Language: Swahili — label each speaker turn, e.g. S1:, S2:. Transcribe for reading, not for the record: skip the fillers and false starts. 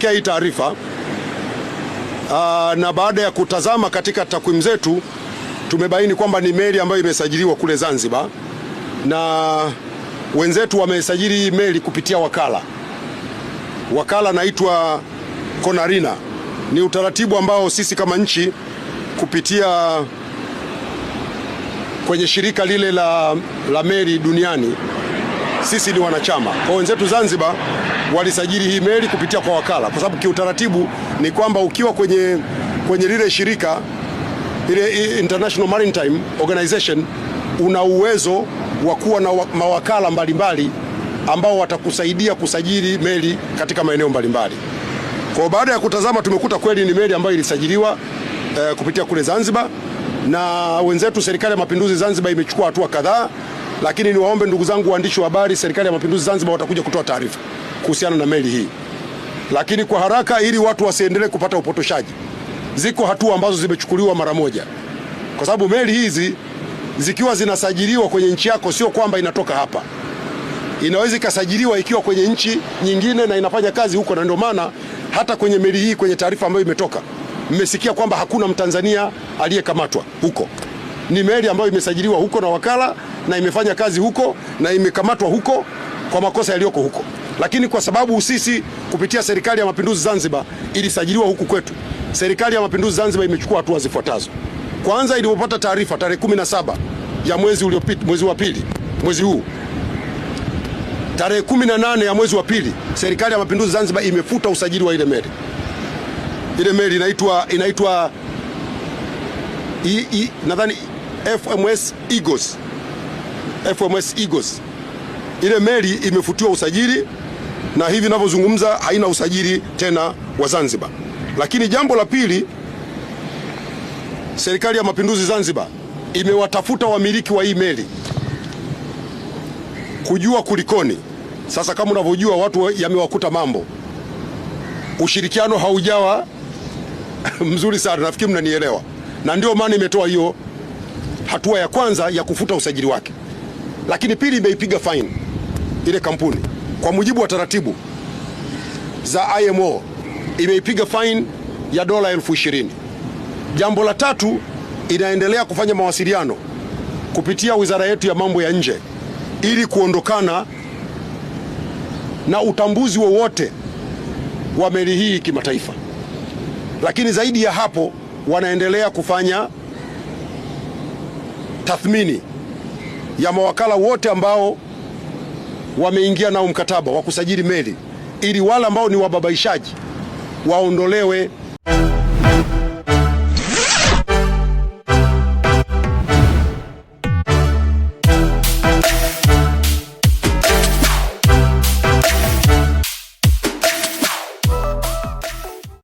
S1: Hii taarifa na baada ya kutazama katika takwimu zetu tumebaini kwamba ni meli ambayo imesajiliwa kule Zanzibar, na wenzetu wamesajili meli kupitia wakala naitwa Konarina. Ni utaratibu ambao sisi kama nchi kupitia kwenye shirika lile la meli duniani sisi ni wanachama. Kwa wenzetu Zanzibar walisajili hii meli kupitia kwa wakala, kwa sababu kiutaratibu ni kwamba ukiwa kwenye lile shirika ile International Maritime Organization una uwezo wa kuwa na mawakala mbalimbali ambao watakusaidia kusajili meli katika maeneo mbalimbali. Kwa baada ya kutazama tumekuta kweli ni meli ambayo ilisajiliwa kupitia kule Zanzibar, na wenzetu Serikali ya Mapinduzi Zanzibar imechukua hatua kadhaa, lakini niwaombe ndugu zangu waandishi wa habari, Serikali ya Mapinduzi Zanzibar watakuja kutoa taarifa kuhusiana na meli hii. Lakini kwa haraka, ili watu wasiendelee kupata upotoshaji, ziko hatua ambazo zimechukuliwa mara moja, kwa sababu meli hizi zikiwa zinasajiliwa kwenye nchi yako sio kwamba inatoka hapa, inaweza ikasajiliwa ikiwa kwenye nchi nyingine na inafanya kazi huko. Na ndio maana hata kwenye meli hii, kwenye taarifa ambayo imetoka, mmesikia kwamba hakuna Mtanzania aliyekamatwa huko. Ni meli ambayo imesajiliwa huko na wakala na imefanya kazi huko na imekamatwa huko kwa makosa yaliyoko huko. Lakini kwa sababu sisi kupitia Serikali ya Mapinduzi Zanzibar ilisajiliwa huku kwetu, Serikali ya Mapinduzi Zanzibar imechukua hatua zifuatazo. Kwanza, ilipopata taarifa tarehe 17 ya mwezi uliopita, mwezi wa pili, mwezi huu, tarehe 18 ya mwezi wa pili, Serikali ya Mapinduzi Zanzibar imefuta usajili wa ile meli. Ile meli inaitwa nadhani FMS Eagles. Ile meli imefutiwa usajili na hivi ninavyozungumza haina usajili tena wa Zanzibar. Lakini jambo la pili, Serikali ya Mapinduzi Zanzibar imewatafuta wamiliki wa hii meli kujua kulikoni. Sasa kama unavyojua, watu yamewakuta mambo, ushirikiano haujawa mzuri sana, nafikiri mnanielewa, na ndio maana imetoa hiyo hatua ya kwanza ya kufuta usajili wake. Lakini pili, imeipiga fine ile kampuni kwa mujibu wa taratibu za IMO, imeipiga fine ya dola 20,000. Jambo la tatu, inaendelea kufanya mawasiliano kupitia wizara yetu ya mambo ya nje ili kuondokana na utambuzi wowote wa meli hii kimataifa. Lakini zaidi ya hapo, wanaendelea kufanya tathmini ya mawakala wote ambao wameingia nao mkataba wa kusajili meli, ili wale ambao ni wababaishaji waondolewe.